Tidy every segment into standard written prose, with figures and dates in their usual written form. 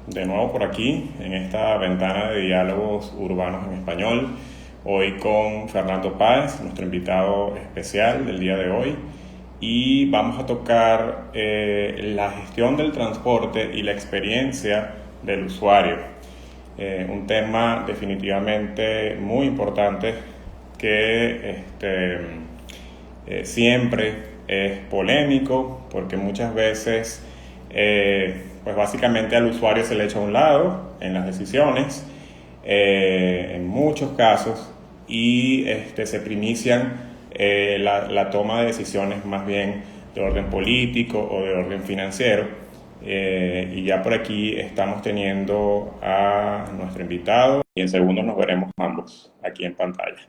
De nuevo por aquí, en esta ventana de diálogos urbanos en español, hoy con Fernando Páez, nuestro invitado especial del día de hoy, y vamos a tocar la gestión del transporte y la experiencia del usuario. Un tema definitivamente muy importante que siempre es polémico porque muchas veces pues básicamente al usuario se le echa a un lado en las decisiones en muchos casos y se primician la toma de decisiones más bien de orden político o de orden financiero. Y ya por aquí estamos teniendo a nuestro invitado y en segundos nos veremos ambos aquí en pantalla.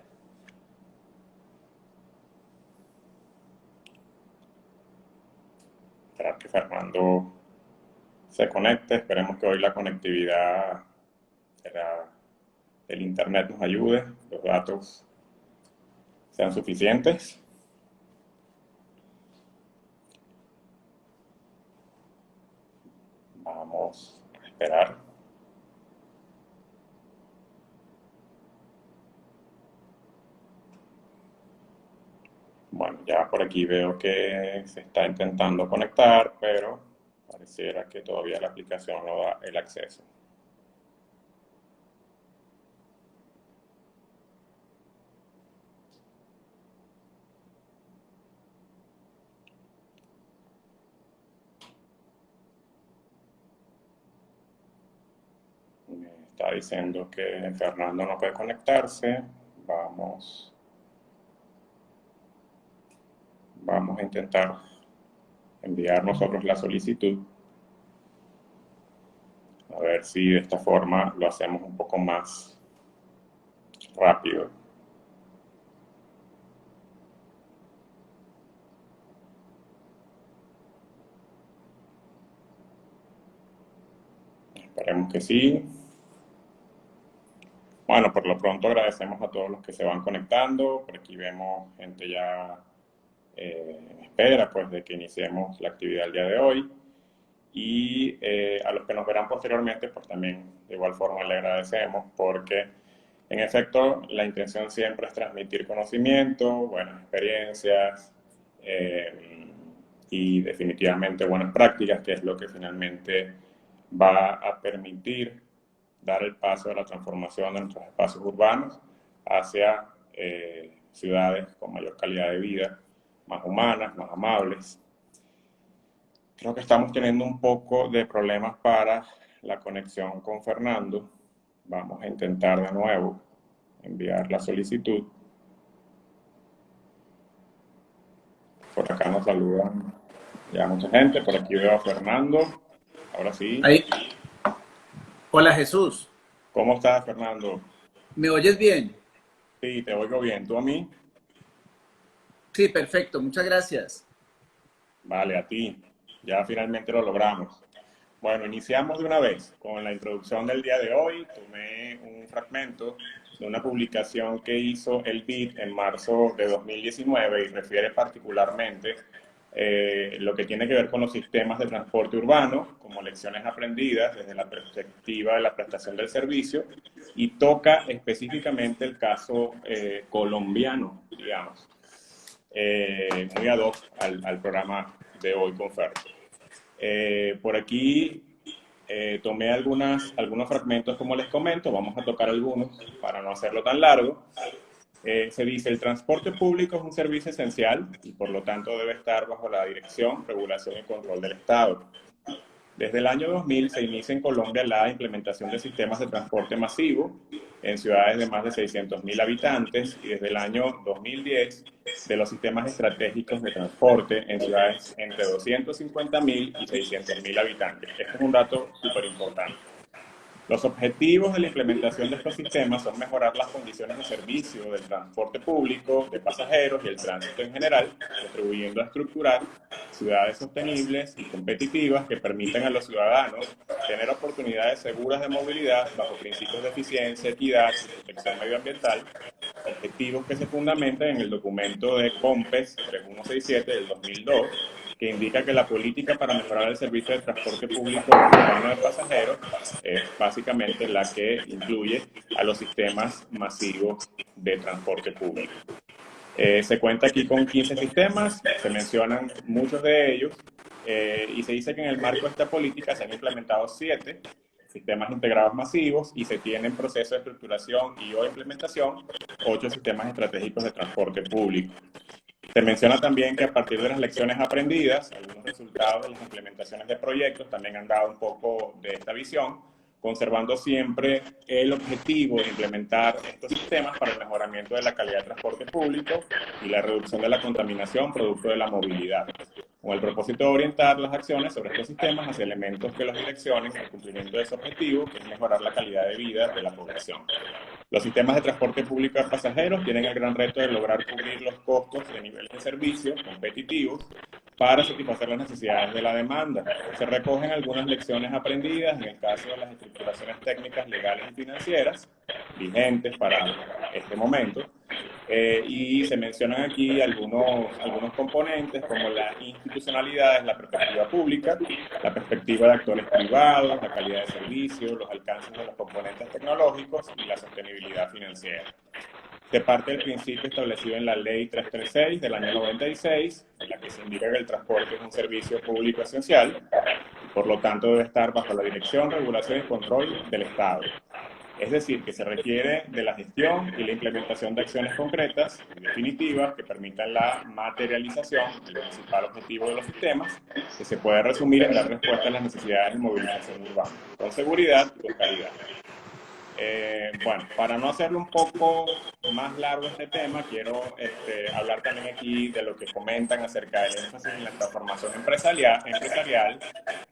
Esperar que Fernando se conecte, esperemos que hoy la conectividad del internet nos ayude, los datos sean suficientes. Vamos a esperar. Bueno, ya por aquí veo que se está intentando conectar, pero pareciera que todavía la aplicación no da el acceso. Me está diciendo que Fernando no puede conectarse. Vamos, vamos a intentar enviar nosotros la solicitud. A ver si de esta forma lo hacemos un poco más rápido. Esperemos que sí. Bueno, por lo pronto agradecemos a todos los que se van conectando. Por aquí vemos gente ya en espera pues, de que iniciemos la actividad el día de hoy. Y a los que nos verán posteriormente, pues también de igual forma le agradecemos porque en efecto la intención siempre es transmitir conocimiento, buenas experiencias y definitivamente buenas prácticas, que es lo que finalmente va a permitir dar el paso de la transformación de nuestros espacios urbanos hacia ciudades con mayor calidad de vida, más humanas, más amables. Creo que estamos teniendo un poco de problemas para la conexión con Fernando. Vamos a intentar de nuevo enviar la solicitud. Por acá nos saludan ya mucha gente. Por aquí veo a Fernando. Ahora sí. Ahí. Hola Jesús, ¿Cómo estás, Fernando? ¿me oyes bien? Sí, te oigo bien. ¿Tú a mí? Sí, perfecto, muchas gracias. Vale, a ti. Ya finalmente lo logramos. Bueno, iniciamos de una vez con la introducción del día de hoy. Tomé un fragmento de una publicación que hizo el BID en marzo de 2019 y refiere particularmente lo que tiene que ver con los sistemas de transporte urbano, como lecciones aprendidas desde la perspectiva de la prestación del servicio, y toca específicamente el caso colombiano, digamos, muy ad hoc al programa de hoy con Fer. Por aquí tomé algunos fragmentos como les comento, vamos a tocar algunos para no hacerlo tan largo. Se dice, el transporte público es un servicio esencial y por lo tanto debe estar bajo la dirección, regulación y control del Estado. Desde el año 2000 se inicia en Colombia la implementación de sistemas de transporte masivo en ciudades de más de 600.000 habitantes y desde el año 2010 de los sistemas estratégicos de transporte en ciudades entre 250.000 y 600.000 habitantes. Este es un dato súper importante. Los objetivos de la implementación de estos sistemas son mejorar las condiciones de servicio del transporte público, de pasajeros y el tránsito en general, contribuyendo a estructurar ciudades sostenibles y competitivas que permitan a los ciudadanos tener oportunidades seguras de movilidad bajo principios de eficiencia, equidad y protección medioambiental, objetivos que se fundamentan en el documento de COMPES 3167 del 2002, que indica que la política para mejorar el servicio de transporte público urbano de pasajeros es básicamente la que incluye a los sistemas masivos de transporte público. Se cuenta aquí con 15 sistemas, se mencionan muchos de ellos, y se dice que en el marco de esta política se han implementado 7 sistemas integrados masivos y se tiene en proceso de estructuración y o implementación 8 sistemas estratégicos de transporte público. Se menciona también que a partir de las lecciones aprendidas, algunos resultados de las implementaciones de proyectos también han dado un poco de esta visión, conservando siempre el objetivo de implementar estos sistemas para el mejoramiento de la calidad de transporte público y la reducción de la contaminación producto de la movilidad, con el propósito de orientar las acciones sobre estos sistemas hacia elementos que los direccionen al cumplimiento de ese objetivo, que es mejorar la calidad de vida de la población. Los sistemas de transporte público de pasajeros tienen el gran reto de lograr cubrir los costos de niveles de servicio competitivos para satisfacer las necesidades de la demanda. Se recogen algunas lecciones aprendidas en el caso de las estructuraciones técnicas, legales y financieras vigentes para este momento, y se mencionan aquí algunos componentes como la institucionalidad, la perspectiva pública, la perspectiva de actores privados, la calidad de servicio, los alcances de los componentes tecnológicos y la sostenibilidad financiera. Se parte del principio establecido en la Ley 336 del año 96, en la que se indica que el transporte es un servicio público esencial y por lo tanto debe estar bajo la dirección, regulación y control del Estado. Es decir, que se requiere de la gestión y la implementación de acciones concretas y definitivas que permitan la materialización del principal objetivo de los sistemas, que se puede resumir en dar respuesta a las necesidades de movilización urbana, con seguridad y con calidad. Bueno, para no hacerlo un poco más largo este tema, quiero hablar también aquí de lo que comentan acerca del énfasis en la transformación empresarial,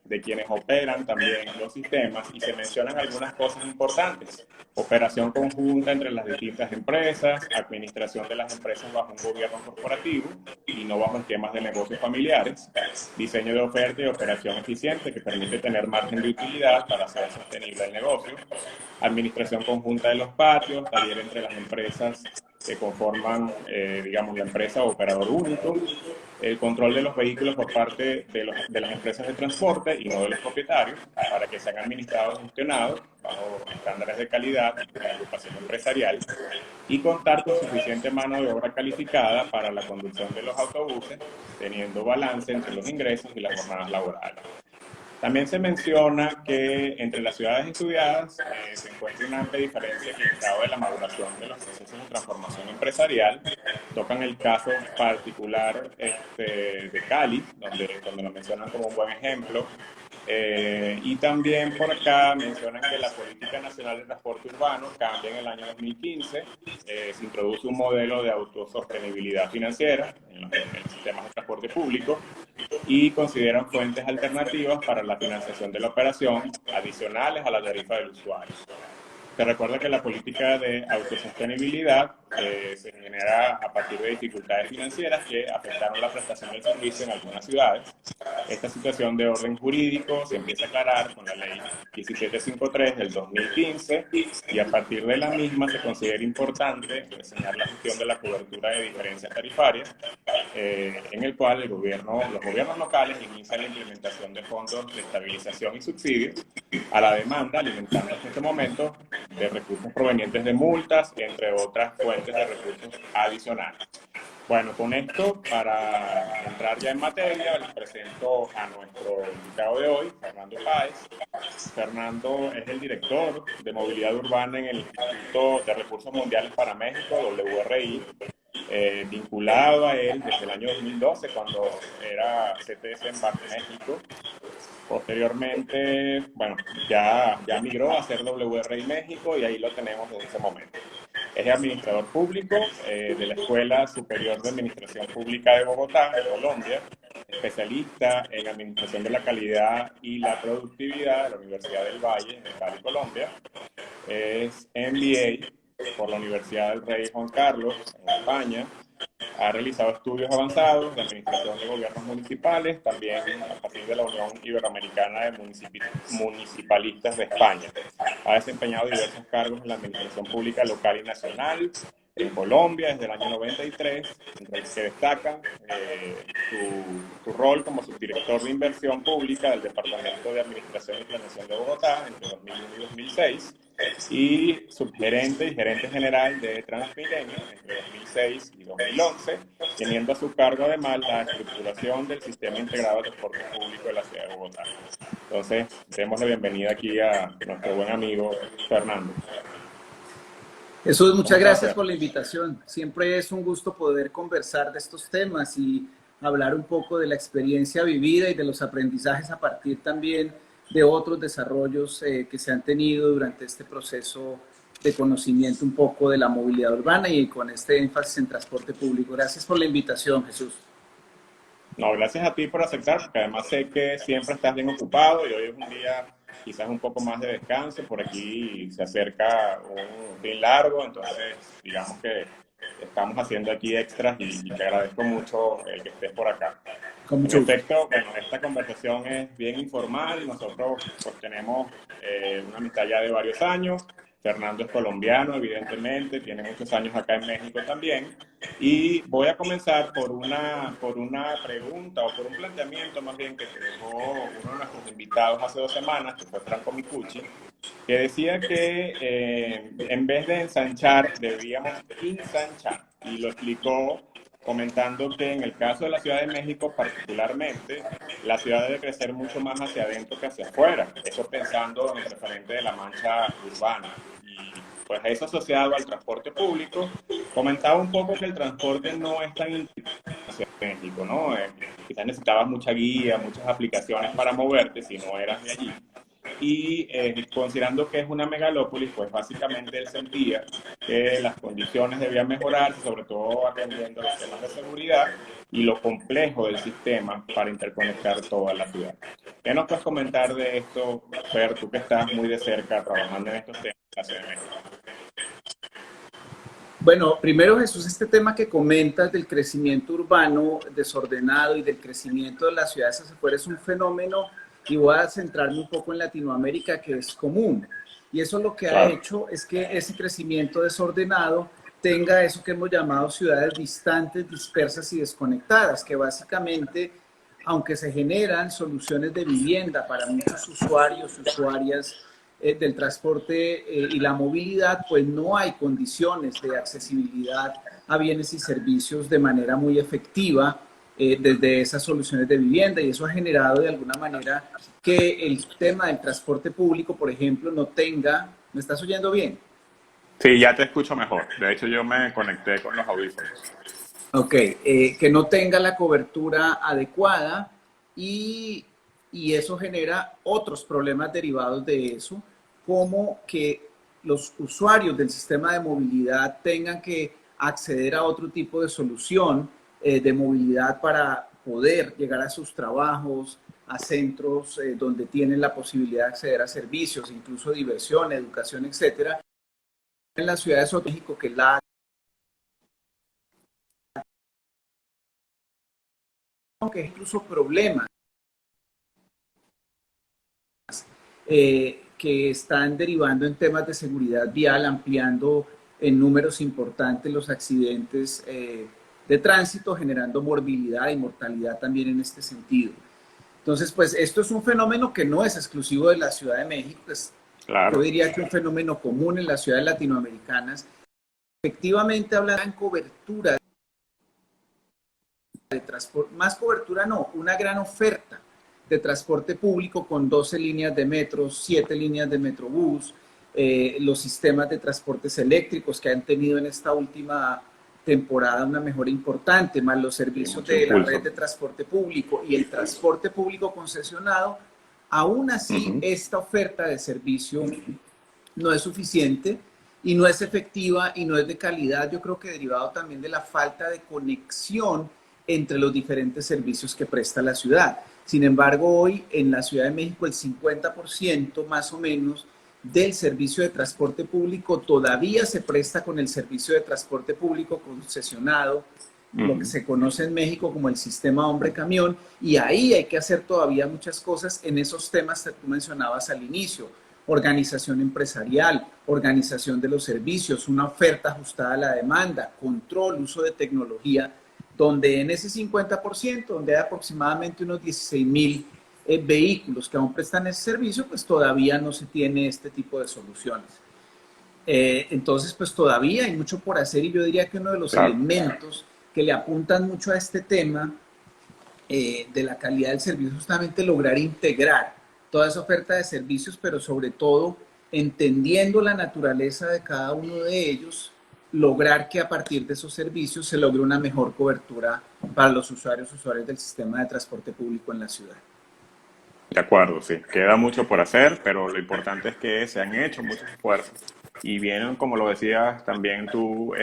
de quienes operan también los sistemas, y se mencionan algunas cosas importantes: operación conjunta entre las distintas empresas, administración de las empresas bajo un gobierno corporativo y no bajo esquemas de negocios familiares, diseño de oferta y operación eficiente que permite tener margen de utilidad para hacer sostenible el negocio, administración conjunta de los patios, taller entre las empresas que conforman, digamos, la empresa o operador único, el control de los vehículos por parte de las empresas de transporte y no de los propietarios, para que sean administrados y gestionados bajo estándares de calidad de la agrupación empresarial, y contar con suficiente mano de obra calificada para la conducción de los autobuses, teniendo balance entre los ingresos y las jornadas laborales. También se menciona que entre las ciudades estudiadas se encuentra una amplia diferencia en el grado de la maduración de los procesos de transformación empresarial. Tocan el caso particular de Cali, donde lo mencionan como un buen ejemplo. Y también por acá mencionan que la Política Nacional de Transporte Urbano cambia en el año 2015. Se introduce un modelo de autosostenibilidad financiera en los sistemas de transporte público y consideran fuentes alternativas para la financiación de la operación adicionales a la tarifa del usuario. Se recuerda que la política de autosostenibilidad se genera a partir de dificultades financieras que afectaron la prestación del servicio en algunas ciudades. Esta situación de orden jurídico se empieza a aclarar con la Ley 1753 del 2015, y a partir de la misma se considera importante reseñar la gestión de la cobertura de diferencias tarifarias, en el cual los gobiernos locales inician la implementación de fondos de estabilización y subsidios a la demanda, alimentándose en este momento de recursos provenientes de multas, entre otras fuentes de recursos adicionales. Bueno, con esto, para entrar ya en materia, les presento a nuestro invitado de hoy, Fernando Páez. Fernando es el director de movilidad urbana en el Instituto de Recursos Mundiales para México, WRI, vinculado a él desde el año 2012, cuando era CTS en México. Posteriormente, bueno, ya migró a ser WRI México y ahí lo tenemos desde ese momento. Es administrador público de la Escuela Superior de Administración Pública de Bogotá, Colombia, especialista en Administración de la Calidad y la Productividad de la Universidad del Valle, en Cali, Colombia. Es MBA por la Universidad del Rey Juan Carlos, en España. Ha realizado estudios avanzados de administración de gobiernos municipales, también a partir de la Unión Iberoamericana de Municipalistas de España. Ha desempeñado diversos cargos en la administración pública local y nacional, en Colombia desde el año 93, entre el que destacan tu rol como subdirector de inversión pública del Departamento de Administración y Planeación de Bogotá entre 2001 y 2006, y subgerente y gerente general de Transmilenio entre 2006 y 2011, teniendo a su cargo además la estructuración del Sistema Integrado de Transporte Público de la Ciudad de Bogotá. Entonces, demos la bienvenida aquí a nuestro buen amigo Fernando. Jesús, muchas gracias por la invitación. Siempre es un gusto poder conversar de estos temas y hablar un poco de la experiencia vivida y de los aprendizajes a partir también de otros desarrollos que se han tenido durante este proceso de conocimiento un poco de la movilidad urbana y con este énfasis en transporte público. Gracias por la invitación, Jesús. No, gracias a ti por aceptar, porque además sé que siempre estás bien ocupado y hoy es un día quizás un poco más de descanso. Por aquí se acerca un fin largo, entonces digamos que estamos haciendo aquí extras y te agradezco mucho el que estés por acá. En efecto, bueno, esta conversación es bien informal. Nosotros pues tenemos una amistad ya de varios años. Fernando es colombiano, evidentemente, tiene muchos años acá en México también. Y voy a comenzar por una pregunta o por un planteamiento más bien que dejó uno de nuestros invitados hace 2 semanas, que fue Franco Micucci, que decía que en vez de ensanchar, debíamos ensanchar. Y lo explicó comentando que en el caso de la Ciudad de México particularmente, la ciudad debe crecer mucho más hacia adentro que hacia afuera. Eso pensando en el referente de la mancha urbana. Y pues eso asociado al transporte público, comentaba un poco que el transporte no es tan inteligente en México, ¿no? Quizás necesitabas mucha guía, muchas aplicaciones para moverte si no eras de allí. Y considerando que es una megalópolis, pues básicamente él sentía que las condiciones debían mejorarse, sobre todo atendiendo los temas de seguridad y lo complejo del sistema para interconectar toda la ciudad. ¿Qué nos puedes comentar de esto, Fer, tú que estás muy de cerca trabajando en estos temas en la Ciudad de México? Bueno, primero, Jesús, este tema que comentas del crecimiento urbano desordenado y del crecimiento de las ciudades hacia afuera es un fenómeno, y voy a centrarme un poco en Latinoamérica, que es común. Y eso lo que ha hecho es que ese crecimiento desordenado tenga eso que hemos llamado ciudades distantes, dispersas y desconectadas, que básicamente, aunque se generan soluciones de vivienda para muchos usuarios, usuarias del transporte y la movilidad, pues no hay condiciones de accesibilidad a bienes y servicios de manera muy efectiva desde esas soluciones de vivienda, y eso ha generado de alguna manera que el tema del transporte público, por ejemplo, no tenga... ¿Me estás oyendo bien? Sí, ya te escucho mejor. De hecho, yo me conecté con los audífonos. Ok, que no tenga la cobertura adecuada y eso genera otros problemas derivados de eso, como que los usuarios del sistema de movilidad tengan que acceder a otro tipo de solución de movilidad para poder llegar a sus trabajos, a centros donde tienen la posibilidad de acceder a servicios, incluso diversión, educación, etcétera. En las ciudades de México, que es la que es incluso problemas que están derivando en temas de seguridad vial, ampliando en números importantes los accidentes de tránsito, generando morbilidad y mortalidad también en este sentido. Entonces, pues esto es un fenómeno que no es exclusivo de la Ciudad de México, es, claro, yo diría que un fenómeno común en las ciudades latinoamericanas. Efectivamente, hablan de cobertura de transporte, más cobertura no, una gran oferta de transporte público con 12 líneas de metro, 7 líneas de metrobús, los sistemas de transportes eléctricos que han tenido en esta última temporada una mejora importante, más los servicios de la red de transporte público y el transporte público concesionado. Aún así, esta oferta de servicio no es suficiente y no es efectiva y no es de calidad, yo creo que derivado también de la falta de conexión entre los diferentes servicios que presta la ciudad. Sin embargo, hoy en la Ciudad de México el 50% más o menos del servicio de transporte público todavía se presta con el servicio de transporte público concesionado, lo que se conoce en México como el sistema hombre-camión, y ahí hay que hacer todavía muchas cosas en esos temas que tú mencionabas al inicio, organización empresarial, organización de los servicios, una oferta ajustada a la demanda, control, uso de tecnología, donde en ese 50%, donde hay aproximadamente unos 16.000 vehículos que aún prestan ese servicio, pues todavía no se tiene este tipo de soluciones. Entonces, pues todavía hay mucho por hacer y yo diría que uno de los elementos que le apuntan mucho a este tema de la calidad del servicio es justamente lograr integrar toda esa oferta de servicios, pero sobre todo entendiendo la naturaleza de cada uno de ellos, lograr que a partir de esos servicios se logre una mejor cobertura para los usuarios del sistema de transporte público en la ciudad. De acuerdo, sí. Queda mucho por hacer, pero lo importante es que se han hecho muchos esfuerzos y vienen, como lo decías también tú,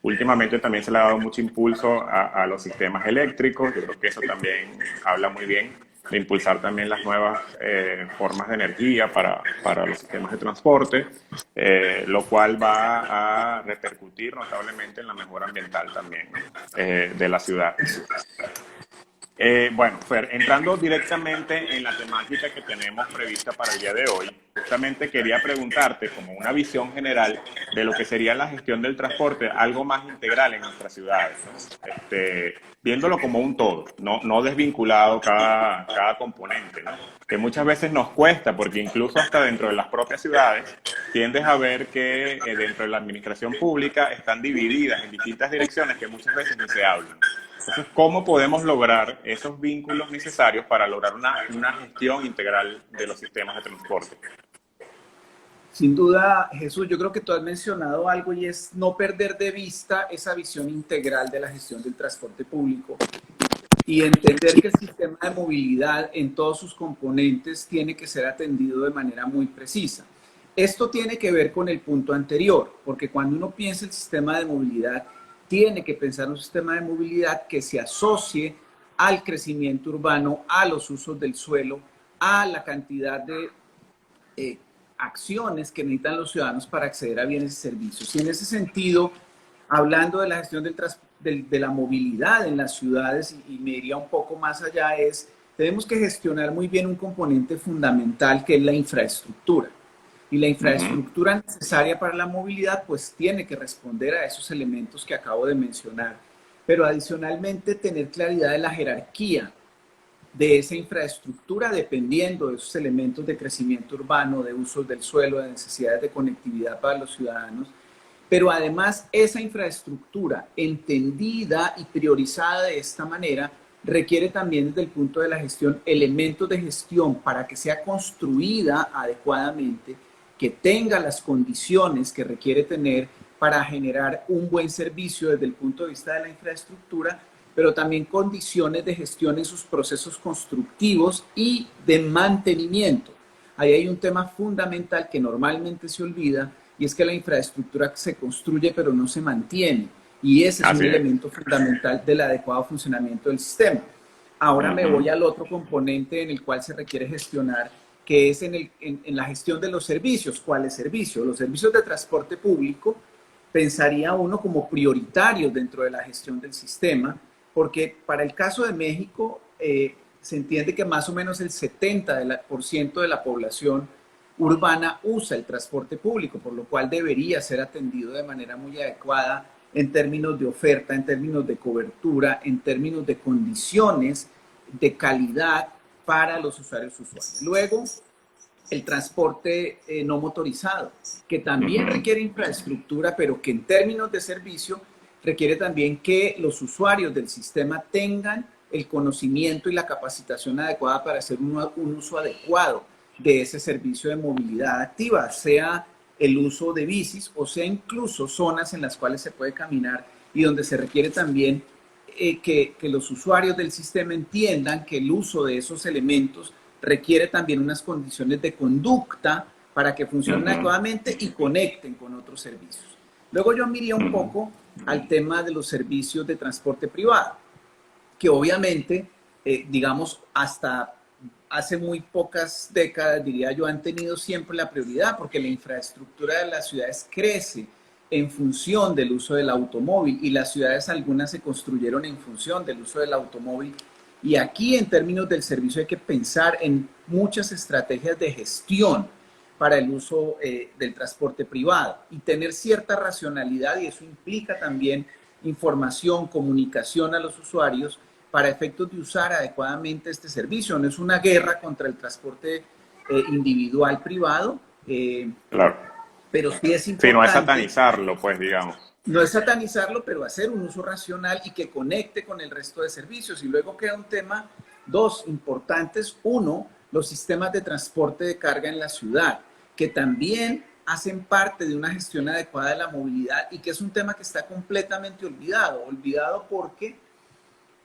últimamente también se le ha dado mucho impulso a los sistemas eléctricos. Yo creo que eso también habla muy bien de impulsar también las nuevas formas de energía para los sistemas de transporte, lo cual va a repercutir notablemente en la mejora ambiental también de la ciudad. Bueno, Fer, entrando directamente en la temática que tenemos prevista para el día de hoy, justamente quería preguntarte como una visión general de lo que sería la gestión del transporte, algo más integral en nuestras ciudades, ¿no? Viéndolo como un todo, no desvinculado cada componente, ¿no? Que muchas veces nos cuesta, porque incluso hasta dentro de las propias ciudades tiendes a ver que dentro de la administración pública están divididas en distintas direcciones que muchas veces ni se hablan. Entonces, ¿cómo podemos lograr esos vínculos necesarios para lograr una gestión integral de los sistemas de transporte? Sin duda, Jesús, yo creo que tú has mencionado algo y es no perder de vista esa visión integral de la gestión del transporte público y entender que el sistema de movilidad en todos sus componentes tiene que ser atendido de manera muy precisa. Esto tiene que ver con el punto anterior, porque cuando uno piensa el sistema de movilidad, tiene que pensar un sistema de movilidad que se asocie al crecimiento urbano, a los usos del suelo, a la cantidad de acciones que necesitan los ciudadanos para acceder a bienes y servicios. Y en ese sentido, hablando de la gestión de la movilidad en las ciudades, y me iría un poco más allá, tenemos que gestionar muy bien un componente fundamental que es la infraestructura. Y la infraestructura necesaria para la movilidad pues tiene que responder a esos elementos que acabo de mencionar. Pero adicionalmente tener claridad de la jerarquía de esa infraestructura dependiendo de esos elementos de crecimiento urbano, de usos del suelo, de necesidades de conectividad para los ciudadanos. Pero además esa infraestructura entendida y priorizada de esta manera requiere también desde el punto de la gestión elementos de gestión para que sea construida adecuadamente, que tenga las condiciones que requiere tener para generar un buen servicio desde el punto de vista de la infraestructura, pero también condiciones de gestión en sus procesos constructivos y de mantenimiento. Ahí hay un tema fundamental que normalmente se olvida y es que la infraestructura se construye pero no se mantiene y ese es un elemento fundamental del adecuado funcionamiento del sistema. Ahora me voy al otro componente en el cual se requiere gestionar, que es en la gestión de los servicios. ¿Cuáles servicios? Los servicios de transporte público pensaría uno como prioritarios dentro de la gestión del sistema, porque para el caso de México se entiende que más o menos el 70% de la población urbana usa el transporte público, por lo cual debería ser atendido de manera muy adecuada en términos de oferta, en términos de cobertura, en términos de condiciones de calidad para los usuarios. Luego, el transporte no motorizado, que también requiere infraestructura, pero que en términos de servicio requiere también que los usuarios del sistema tengan el conocimiento y la capacitación adecuada para hacer un uso adecuado de ese servicio de movilidad activa, sea el uso de bicis o sea incluso zonas en las cuales se puede caminar y donde se requiere también que los usuarios del sistema entiendan que el uso de esos elementos requiere también unas condiciones de conducta para que funcionen adecuadamente y conecten con otros servicios. Luego yo miraría un poco al tema de los servicios de transporte privado, que obviamente, digamos, hasta hace muy pocas décadas, diría yo, han tenido siempre la prioridad porque la infraestructura de las ciudades crece en función del uso del automóvil y las ciudades algunas se construyeron en función del uso del automóvil. Y aquí en términos del servicio hay que pensar en muchas estrategias de gestión para el uso del transporte privado y tener cierta racionalidad, y eso implica también información, comunicación a los usuarios para efectos de usar adecuadamente este servicio. No es una guerra contra el transporte individual privado, Claro. pero sí es Sí, no es importante. satanizarlo, pues, digamos. No es satanizarlo, pero hacer un uso racional y que conecte con el resto de servicios. Y luego queda un tema, dos importantes. Uno, los sistemas de transporte de carga en la ciudad, que también hacen parte de una gestión adecuada de la movilidad y que es un tema que está completamente olvidado. Olvidado porque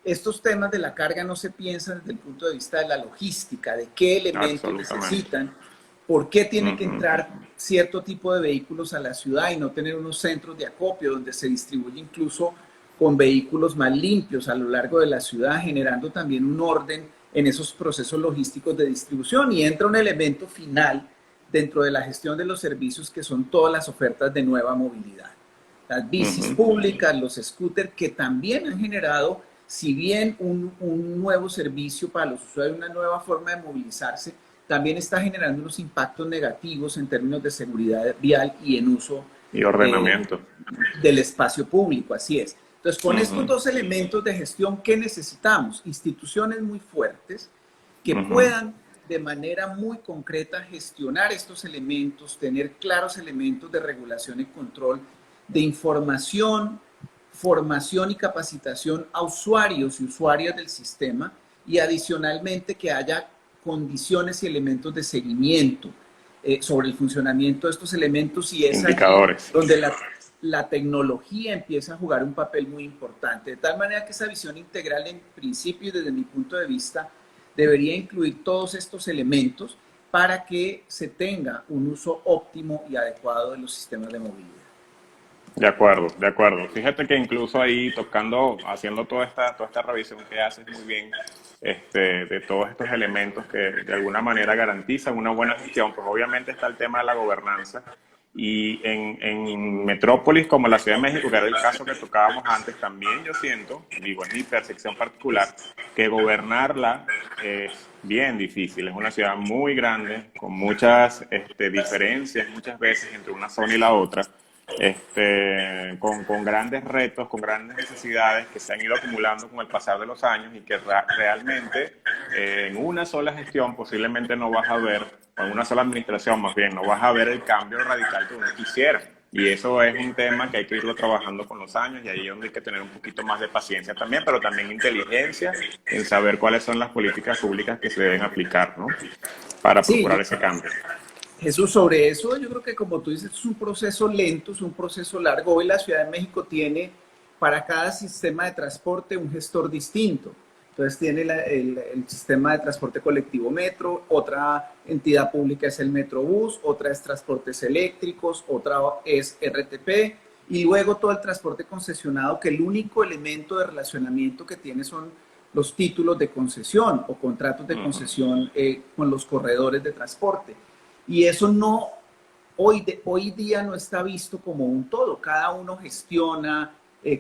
estos temas de la carga no se piensan desde el punto de vista de la logística, de qué elementos necesitan, por qué tiene que entrar cierto tipo de vehículos a la ciudad y no tener unos centros de acopio donde se distribuye incluso con vehículos más limpios a lo largo de la ciudad, generando también un orden en esos procesos logísticos de distribución. Y entra un elemento final dentro de la gestión de los servicios, que son todas las ofertas de nueva movilidad. Las bicis públicas, los scooters, que también han generado, si bien un nuevo servicio para los usuarios, una nueva forma de movilizarse, también está generando unos impactos negativos en términos de seguridad vial y en uso y ordenamiento del espacio público, así es. Entonces, con estos dos elementos de gestión, ¿qué necesitamos? Instituciones muy fuertes que puedan de manera muy concreta gestionar estos elementos, tener claros elementos de regulación y control, de información, formación y capacitación a usuarios y usuarias del sistema, y adicionalmente que haya condiciones y elementos de seguimiento sobre el funcionamiento de estos elementos, y es indicadores allí donde la tecnología empieza a jugar un papel muy importante. De tal manera que esa visión integral, en principio y desde mi punto de vista, debería incluir todos estos elementos para que se tenga un uso óptimo y adecuado de los sistemas de movilidad. De acuerdo, de acuerdo. Fíjate que incluso ahí tocando, haciendo toda esta revisión que haces muy bien, de todos estos elementos que de alguna manera garantizan una buena gestión, pues obviamente está el tema de la gobernanza. Y en metrópolis como la Ciudad de México, que era el caso que tocábamos antes, también yo siento, digo, en mi percepción particular, que gobernarla es bien difícil. Es una ciudad muy grande, con muchas diferencias muchas veces entre una zona y la otra. Con grandes retos, con grandes necesidades que se han ido acumulando con el pasar de los años y que realmente en una sola gestión posiblemente no vas a ver, o en una sola administración más bien, no vas a ver el cambio radical que uno quisiera. Y eso es un tema que hay que irlo trabajando con los años, y ahí es donde hay que tener un poquito más de paciencia también, pero también inteligencia en saber cuáles son las políticas públicas que se deben aplicar, ¿no? Para procurar ese cambio. Jesús, sobre eso yo creo que, como tú dices, es un proceso lento, es un proceso largo. Hoy la Ciudad de México tiene para cada sistema de transporte un gestor distinto. Entonces tiene el sistema de transporte colectivo Metro, otra entidad pública es el Metrobús, otra es transportes eléctricos, otra es RTP, y luego todo el transporte concesionado, que el único elemento de relacionamiento que tiene son los títulos de concesión o contratos de concesión con los corredores de transporte. Y eso no, hoy día no está visto como un todo. Cada uno gestiona,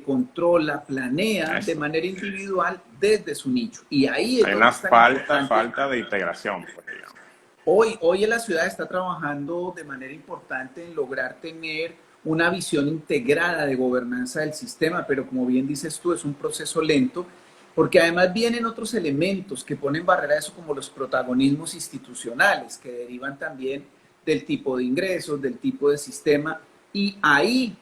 controla, planea de manera individual desde su nicho. Y ahí es hay donde una falta de integración, pues, digamos. Hoy en la ciudad está trabajando de manera importante en lograr tener una visión integrada de gobernanza del sistema, pero como bien dices tú, es un proceso lento, porque además vienen otros elementos que ponen barrera a eso, como los protagonismos institucionales, que derivan también del tipo de ingresos, del tipo de sistema, y ahí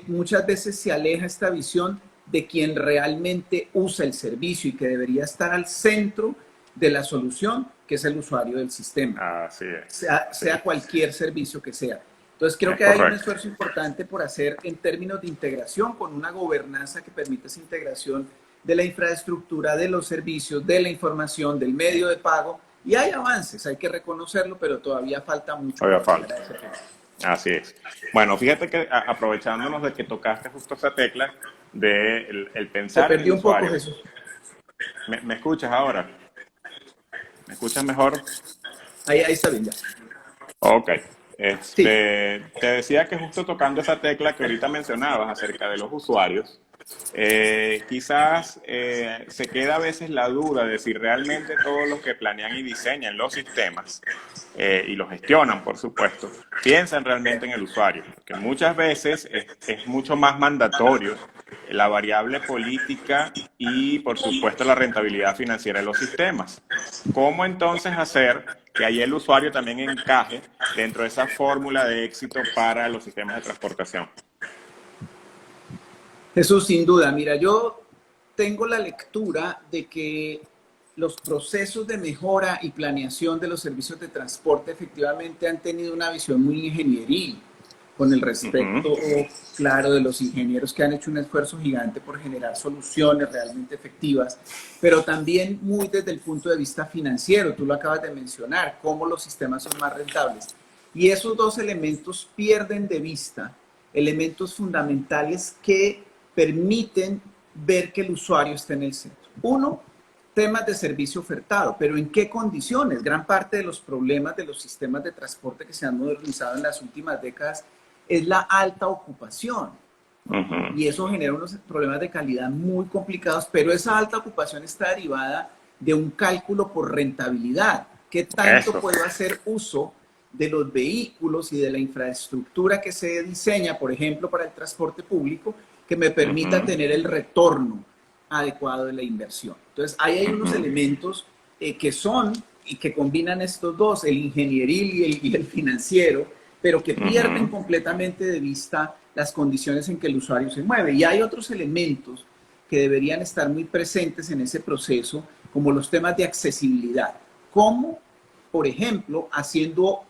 muchas veces se aleja esta visión de quien realmente usa el servicio y que debería estar al centro de la solución, que es el usuario del sistema, Así es. sea cualquier servicio que sea. Entonces creo que hay un esfuerzo importante por hacer en términos de integración, con una gobernanza que permita esa integración de la infraestructura, de los servicios, de la información, del medio de pago, y hay avances, hay que reconocerlo, pero todavía falta mucho. Todavía falta. Así es. Bueno, fíjate que aprovechándonos de que tocaste justo esa tecla de el pensar. Se perdió un poco, Jesús. ¿Me escuchas ahora? ¿Me escuchas mejor? Ahí está bien ya. Ok. Sí. Te decía que justo tocando esa tecla que ahorita mencionabas acerca de los usuarios, Quizás se queda a veces la duda de si realmente todos los que planean y diseñan los sistemas y los gestionan, por supuesto, piensan realmente en el usuario, que muchas veces es mucho más mandatorio la variable política y, por supuesto, la rentabilidad financiera de los sistemas. ¿Cómo entonces hacer que ahí el usuario también encaje dentro de esa fórmula de éxito para los sistemas de transportación? Jesús, sin duda, mira, yo tengo la lectura de que los procesos de mejora y planeación de los servicios de transporte efectivamente han tenido una visión muy ingenieril, con el respecto, claro, de los ingenieros que han hecho un esfuerzo gigante por generar soluciones realmente efectivas, pero también muy desde el punto de vista financiero. Tú lo acabas de mencionar, cómo los sistemas son más rentables. Y esos dos elementos pierden de vista elementos fundamentales que permiten ver que el usuario está en el centro. Uno, temas de servicio ofertado, pero ¿en qué condiciones? Gran parte de los problemas de los sistemas de transporte que se han modernizado en las últimas décadas es la alta ocupación. Y eso genera unos problemas de calidad muy complicados, pero esa alta ocupación está derivada de un cálculo por rentabilidad. ¿Qué tanto puedo hacer uso de los vehículos y de la infraestructura que se diseña, por ejemplo, para el transporte público, que me permita tener el retorno adecuado de la inversión? Entonces, ahí hay unos elementos que son y que combinan estos dos, el ingenieril y el financiero, pero que pierden completamente de vista las condiciones en que el usuario se mueve. Y hay otros elementos que deberían estar muy presentes en ese proceso, como los temas de accesibilidad. Como, por ejemplo, haciendo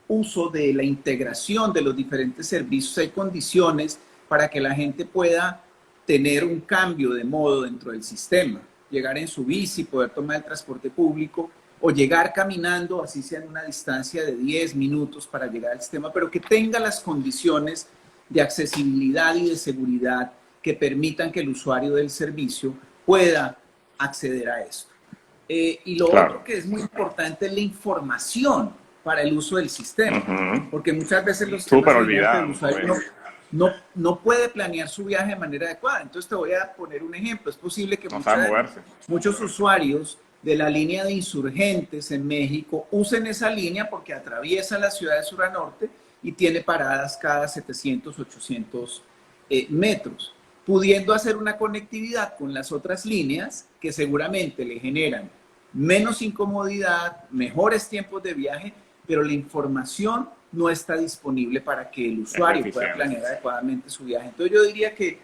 uso de la integración de los diferentes servicios, hay condiciones para que la gente pueda tener un cambio de modo dentro del sistema, llegar en su bici, poder tomar el transporte público o llegar caminando, así sea en una distancia de 10 minutos para llegar al sistema, pero que tenga las condiciones de accesibilidad y de seguridad que permitan que el usuario del servicio pueda acceder a esto. Y lo otro que es muy importante es la información para el uso del sistema, porque muchas veces los sistemas el usuario no puede planear su viaje de manera adecuada. Entonces te voy a poner un ejemplo. Es posible que muchos usuarios de la línea de Insurgentes en México usen esa línea porque atraviesa la ciudad de sur a norte y tiene paradas cada 700, 800 metros, pudiendo hacer una conectividad con las otras líneas que seguramente le generan menos incomodidad, mejores tiempos de viaje, pero la información no está disponible para que el usuario pueda planear adecuadamente su viaje. Entonces yo diría que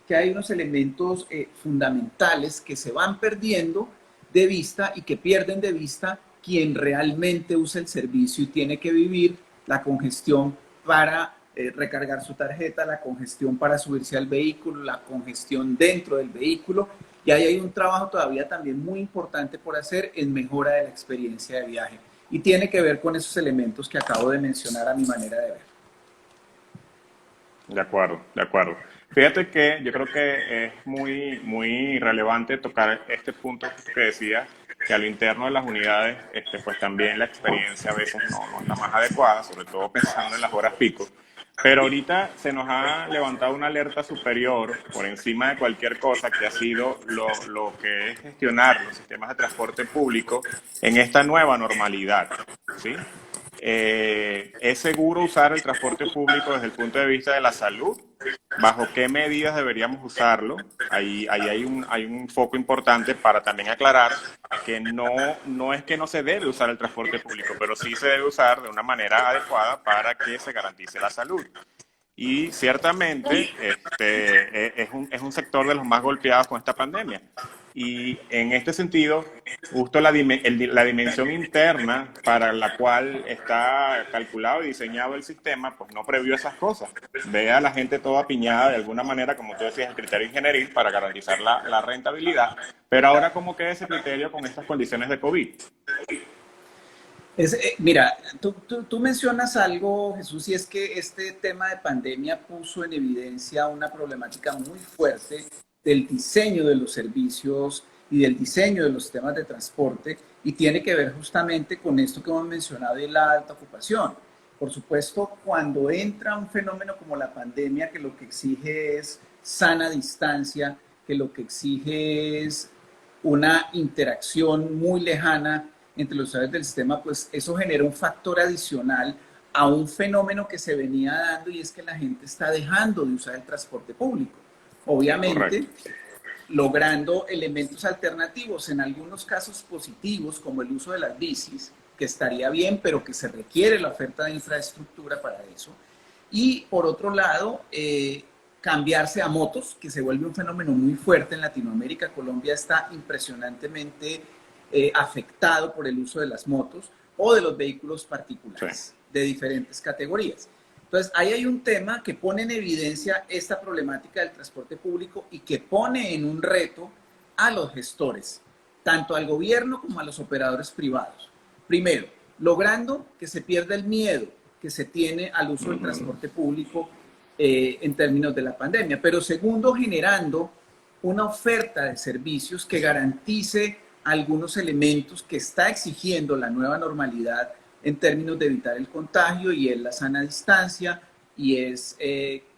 hay unos elementos fundamentales que se van perdiendo de vista y que pierden de vista quien realmente usa el servicio y tiene que vivir la congestión para recargar su tarjeta, la congestión para subirse al vehículo, la congestión dentro del vehículo. Y ahí hay un trabajo todavía también muy importante por hacer en mejora de la experiencia de viaje. Y tiene que ver con esos elementos que acabo de mencionar a mi manera de ver. De acuerdo, de acuerdo. Fíjate que yo creo que es muy relevante tocar este punto que decía, que a lo interno de las unidades, pues también la experiencia a veces no está más adecuada, sobre todo pensando en las horas pico. Pero ahorita se nos ha levantado una alerta superior por encima de cualquier cosa, que ha sido lo que es gestionar los sistemas de transporte público en esta nueva normalidad, ¿sí? ¿Es seguro usar el transporte público desde el punto de vista de la salud? ¿Bajo qué medidas deberíamos usarlo? Ahí hay un foco importante para también aclarar que no es que no se debe usar el transporte público, pero sí se debe usar de una manera adecuada para que se garantice la salud. Y ciertamente es un sector de los más golpeados con esta pandemia. Y en este sentido, justo la dimensión interna para la cual está calculado y diseñado el sistema, pues no previó esas cosas. Ve a la gente toda apiñada de alguna manera, como tú decías, el criterio ingenieril para garantizar la rentabilidad. Pero ahora, ¿cómo queda ese criterio con estas condiciones de COVID? Mira, tú mencionas algo, Jesús, y es que este tema de pandemia puso en evidencia una problemática muy fuerte del diseño de los servicios y del diseño de los sistemas de transporte, y tiene que ver justamente con esto que hemos mencionado de la alta ocupación. Por supuesto, cuando entra un fenómeno como la pandemia, que lo que exige es sana distancia, que lo que exige es una interacción muy lejana entre los usuarios del sistema, pues eso genera un factor adicional a un fenómeno que se venía dando, y es que la gente está dejando de usar el transporte público. Obviamente, Correcto. logrando elementos alternativos, en algunos casos positivos, como el uso de las bicis, que estaría bien, pero que se requiere la oferta de infraestructura para eso. Y por otro lado, cambiarse a motos, que se vuelve un fenómeno muy fuerte en Latinoamérica. Colombia está impresionantemente afectado por el uso de las motos o de los vehículos particulares, sí, de diferentes categorías. Entonces, ahí hay un tema que pone en evidencia esta problemática del transporte público y que pone en un reto a los gestores, tanto al gobierno como a los operadores privados. Primero, logrando que se pierda el miedo que se tiene al uso del transporte público en términos de la pandemia. Pero segundo, generando una oferta de servicios que garantice algunos elementos que está exigiendo la nueva normalidad en términos de evitar el contagio, y es la sana distancia, y es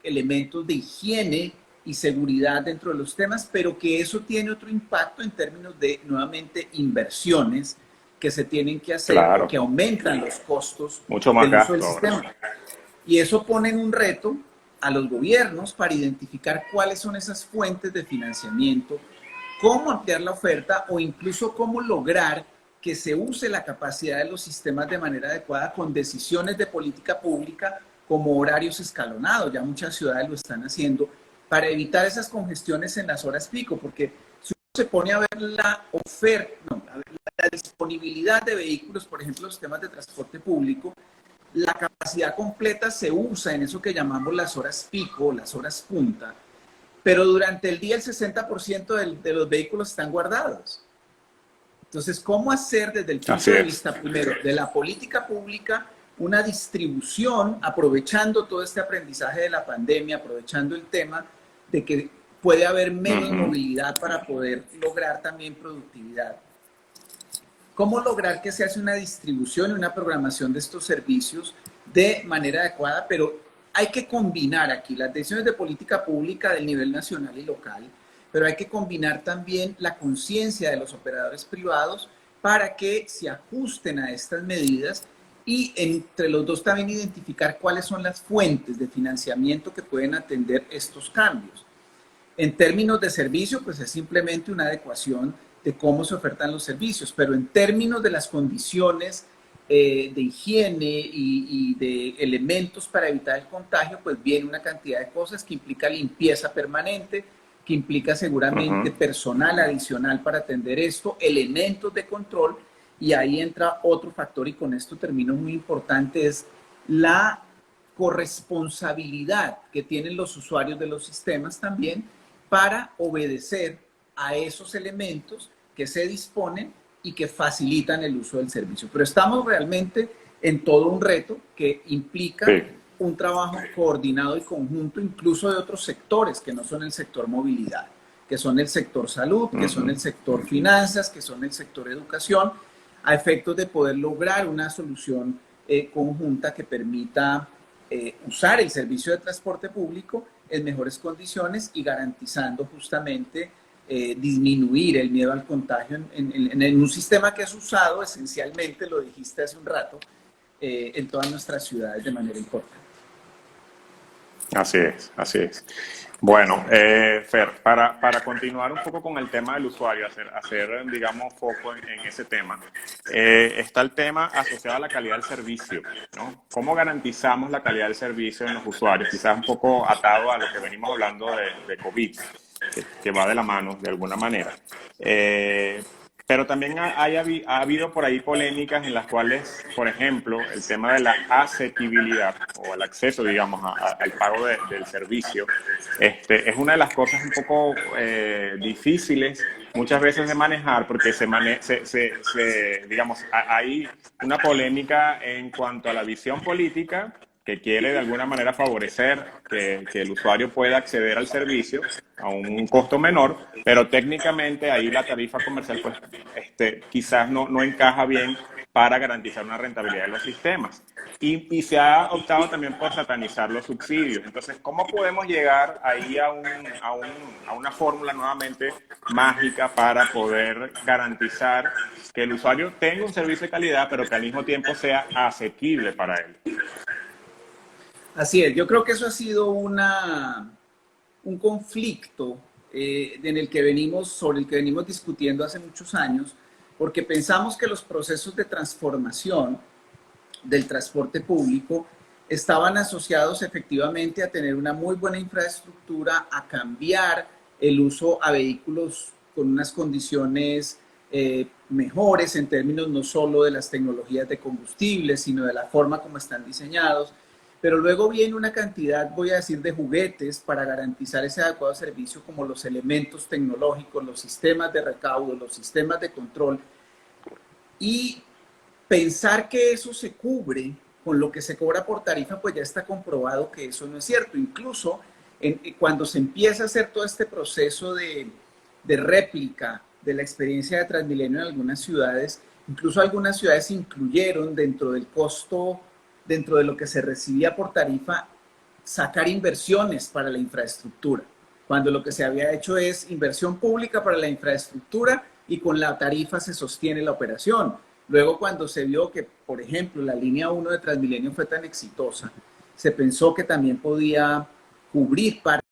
elementos de higiene y seguridad dentro de los temas, pero que eso tiene otro impacto en términos de, nuevamente, inversiones que se tienen que hacer, claro, que aumentan los costos mucho más del uso del gasto, sistema. ¿Verdad? Y eso pone en un reto a los gobiernos para identificar cuáles son esas fuentes de financiamiento, cómo ampliar la oferta o incluso cómo lograr que se use la capacidad de los sistemas de manera adecuada con decisiones de política pública como horarios escalonados. Ya muchas ciudades lo están haciendo para evitar esas congestiones en las horas pico, porque si uno se pone a ver la oferta, no, a ver la disponibilidad de vehículos, por ejemplo, los sistemas de transporte público, la capacidad completa se usa en eso que llamamos las horas pico, las horas punta, pero durante el día el 60% de los vehículos están guardados. Entonces, ¿cómo hacer desde el punto de vista, primero, de la política pública, una distribución, aprovechando todo este aprendizaje de la pandemia, aprovechando el tema de que puede haber menos movilidad para poder lograr también productividad? ¿Cómo lograr que se hace una distribución y una programación de estos servicios de manera adecuada? Pero hay que combinar aquí las decisiones de política pública del nivel nacional y local, pero hay que combinar también la conciencia de los operadores privados para que se ajusten a estas medidas, y entre los dos también identificar cuáles son las fuentes de financiamiento que pueden atender estos cambios. En términos de servicio, pues es simplemente una adecuación de cómo se ofertan los servicios, pero en términos de las condiciones de higiene y de elementos para evitar el contagio, pues viene una cantidad de cosas que implica limpieza permanente, que implica seguramente personal adicional para atender esto, elementos de control, y ahí entra otro factor, y con esto termino, muy importante, es la corresponsabilidad que tienen los usuarios de los sistemas también para obedecer a esos elementos que se disponen y que facilitan el uso del servicio. Pero estamos realmente en todo un reto que implica un trabajo coordinado y conjunto, incluso de otros sectores que no son el sector movilidad, que son el sector salud, que son el sector finanzas, que son el sector educación, a efectos de poder lograr una solución conjunta que permita usar el servicio de transporte público en mejores condiciones y garantizando justamente disminuir el miedo al contagio en un sistema que es usado esencialmente, lo dijiste hace un rato, en todas nuestras ciudades de manera importante. Así es, así es. Bueno, Fer, para continuar un poco con el tema del usuario, hacer digamos, foco en ese tema, está el tema asociado a la calidad del servicio, ¿no? ¿Cómo garantizamos la calidad del servicio en los usuarios? Quizás un poco atado a lo que venimos hablando de COVID, que va de la mano de alguna manera. Pero también ha habido por ahí polémicas en las cuales, por ejemplo, el tema de la asequibilidad o el acceso, digamos, al pago del servicio, es una de las cosas un poco difíciles muchas veces de manejar, porque digamos, hay una polémica en cuanto a la visión política que quiere de alguna manera favorecer que el usuario pueda acceder al servicio a un costo menor, pero técnicamente ahí la tarifa comercial pues quizás no encaja bien para garantizar una rentabilidad de los sistemas. Y se ha optado también por satanizar los subsidios. Entonces, ¿cómo podemos llegar ahí a una fórmula nuevamente mágica para poder garantizar que el usuario tenga un servicio de calidad, pero que al mismo tiempo sea asequible para él? Así es, yo creo que eso ha sido un conflicto sobre el que venimos discutiendo hace muchos años, porque pensamos que los procesos de transformación del transporte público estaban asociados efectivamente a tener una muy buena infraestructura, a cambiar el uso a vehículos con unas condiciones mejores en términos no solo de las tecnologías de combustible, sino de la forma como están diseñados. Pero luego viene una cantidad, voy a decir, de juguetes para garantizar ese adecuado servicio, como los elementos tecnológicos, los sistemas de recaudo, los sistemas de control. Y pensar que eso se cubre con lo que se cobra por tarifa, pues ya está comprobado que eso no es cierto. Incluso cuando se empieza a hacer todo este proceso de réplica de la experiencia de Transmilenio en algunas ciudades, incluso algunas ciudades incluyeron dentro del costo, dentro de lo que se recibía por tarifa, sacar inversiones para la infraestructura, cuando lo que se había hecho es inversión pública para la infraestructura y con la tarifa se sostiene la operación. Luego, cuando se vio que, por ejemplo, la línea 1 de Transmilenio fue tan exitosa, se pensó que también podía cubrir parte.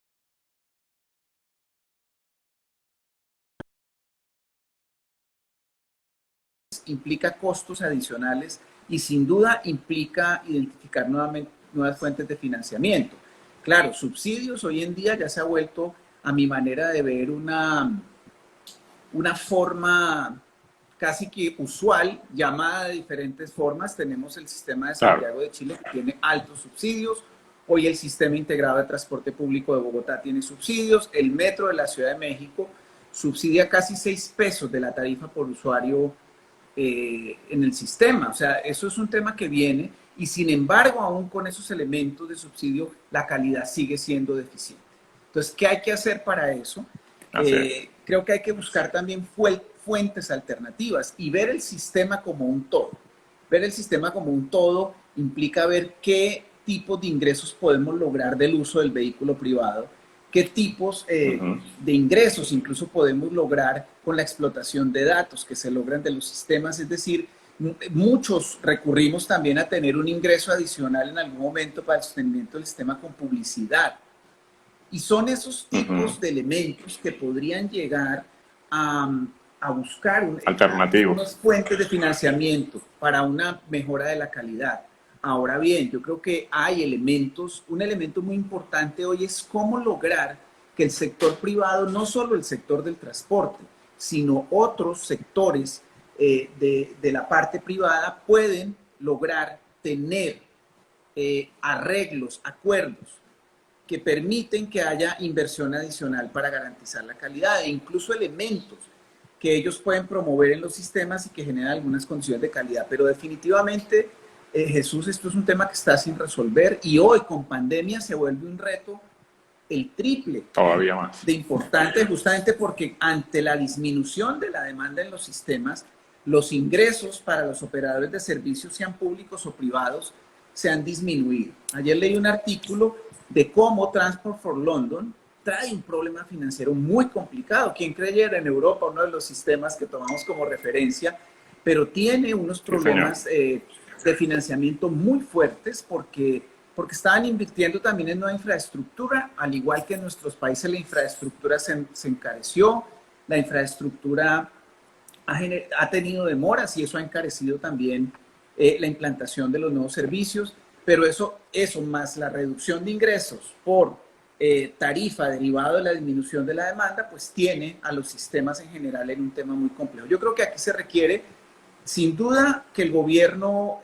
Implica costos adicionales y sin duda implica identificar nuevas fuentes de financiamiento. Claro, subsidios hoy en día ya se ha vuelto, a mi manera de ver, una forma casi que usual, llamada de diferentes formas. Tenemos el sistema de Santiago de Chile, que tiene altos subsidios. Hoy el sistema integrado de transporte público de Bogotá tiene subsidios. El metro de la Ciudad de México subsidia casi 6 pesos de la tarifa por usuario en el sistema. O sea, eso es un tema que viene y sin embargo, aún con esos elementos de subsidio, la calidad sigue siendo deficiente. Entonces, ¿qué hay que hacer para eso? Creo que hay que buscar también fuentes alternativas y ver el sistema como un todo. Ver el sistema como un todo implica ver qué tipos de ingresos podemos lograr del uso del vehículo privado, qué tipos de ingresos incluso podemos lograr con la explotación de datos que se logran de los sistemas. Es decir, muchos recurrimos también a tener un ingreso adicional en algún momento para el sostenimiento del sistema con publicidad. Y son esos tipos de elementos que podrían llegar a buscar unas fuentes de financiamiento para una mejora de la calidad. Ahora bien, yo creo que hay elementos, un elemento muy importante hoy es cómo lograr que el sector privado, no solo el sector del transporte, sino otros sectores de la parte privada pueden lograr tener arreglos, acuerdos que permiten que haya inversión adicional para garantizar la calidad e incluso elementos que ellos pueden promover en los sistemas y que generan algunas condiciones de calidad. Pero definitivamente, Jesús, esto es un tema que está sin resolver y hoy con pandemia se vuelve un reto el triple todavía más de importante, justamente porque ante la disminución de la demanda en los sistemas, los ingresos para los operadores de servicios, sean públicos o privados, se han disminuido. Ayer leí un artículo de cómo Transport for London trae un problema financiero muy complicado. Quien creyera, en Europa, uno de los sistemas que tomamos como referencia, pero tiene unos problemas de financiamiento muy fuertes porque estaban invirtiendo también en nueva infraestructura, al igual que en nuestros países la infraestructura se encareció, la infraestructura ha tenido demoras y eso ha encarecido también la implantación de los nuevos servicios, pero eso más la reducción de ingresos por tarifa derivado de la disminución de la demanda, pues tiene a los sistemas en general en un tema muy complejo. Yo creo que aquí se requiere, sin duda, que el gobierno,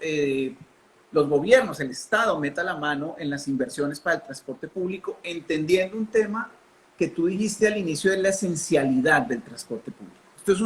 los gobiernos, el Estado meta la mano en las inversiones para el transporte público, entendiendo un tema que tú dijiste al inicio de la esencialidad del transporte público. Esto es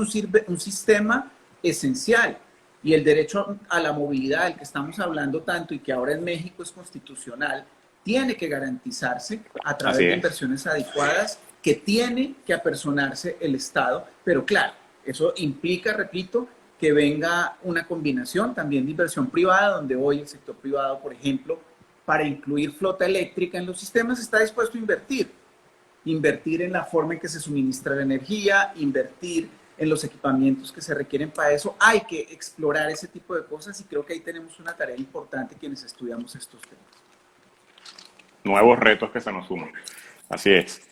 un sistema esencial. Y el derecho a la movilidad, del que estamos hablando tanto y que ahora en México es constitucional, tiene que garantizarse a través Así de es. inversiones adecuadas que tiene que apersonarse el Estado. Pero claro, eso implica, repito, que venga una combinación también de inversión privada, donde hoy el sector privado, por ejemplo, para incluir flota eléctrica en los sistemas, está dispuesto a invertir en la forma en que se suministra la energía, invertir en los equipamientos que se requieren para eso. Hay que explorar ese tipo de cosas y creo que ahí tenemos una tarea importante quienes estudiamos estos temas. Nuevos retos que se nos suman. Así es.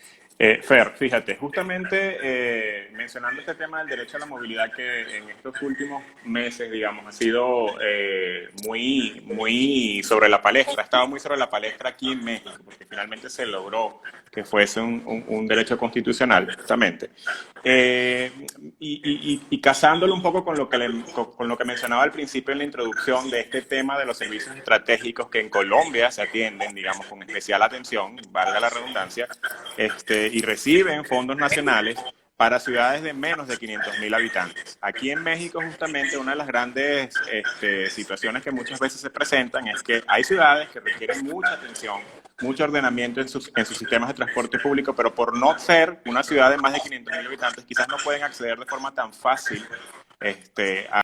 Fer, fíjate, justamente mencionando este tema del derecho a la movilidad que en estos últimos meses, digamos, ha sido muy sobre la palestra, ha estado muy sobre la palestra aquí en México, porque finalmente se logró que fuese un derecho constitucional, justamente. Y casándolo un poco con con lo que mencionaba al principio en la introducción de este tema de los servicios estratégicos que en Colombia se atienden, digamos, con especial atención, valga la redundancia, y reciben fondos nacionales para ciudades de menos de 500.000 habitantes. Aquí en México, justamente, una de las grandes situaciones que muchas veces se presentan es que hay ciudades que requieren mucha atención, mucho ordenamiento en sus sistemas de transporte público, pero por no ser una ciudad de más de 500.000 habitantes, quizás no pueden acceder de forma tan fácil a